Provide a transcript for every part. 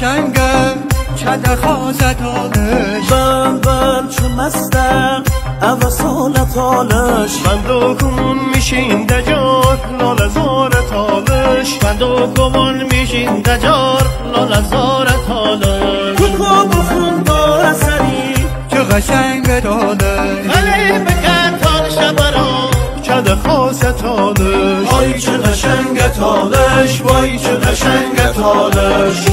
قشنگه چه خواسته تالش بل چه مستم او سال تالش بندو کمون میشین دجار لال زار تالش بندو کمون میشین دجار لال زار تالش کوکو بخون با سری چه قشنگه تالش علی بکن تالش برا چه خواسته تالش وای چه قشنگه تالش وای چه قشنگه تالش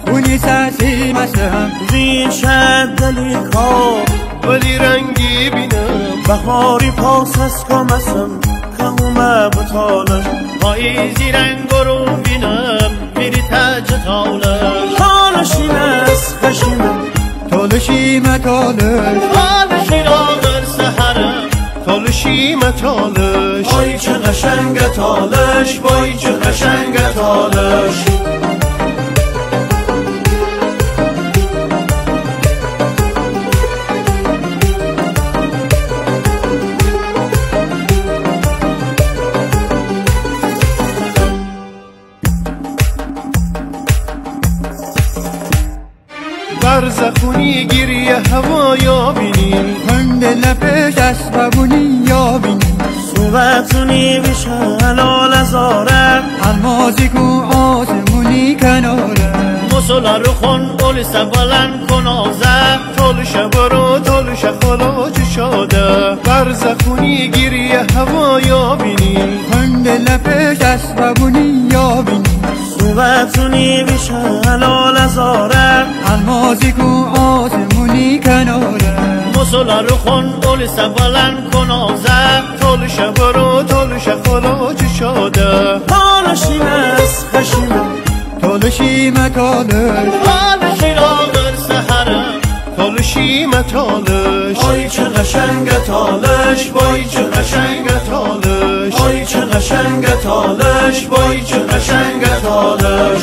خونی سرسی مسلم وین شد دلی کار ولی رنگی بینم بهاری پاس از کامسم که اومه بتالش پاییزی رنگ رو بینم میری تج تالش تالشی نس خشیمم تالشیم تالش تالشی را در سحرم تالشیم تالش وای چه قشنگه تالش وای چه قشنگه تالش برزخونی گیری هوایا بینیم خند لپش اسبابونی یا بینیم صورتونی بیشه لال زاره المازی کو آسمونی کناره مسلا رو خون اول سبالن کنازه تالش برو تالش خلاج شاده برزخونی گیری هوایا بینیم خند لپش اسبابونی یا بینیم صورتونی بیشه لال زاره المازی کو آسمونی کناره مسلا رو خون اول سبالن کنازه تالش برو تالش خلاج شاده تالشی نس خشیمم تالشیم تالش تالشی را در سحرم تالشیم تالش وای چه قشنگه تالش وای چه قشنگه تالش وای چه قشنگه تالش وای چه قشنگه تالش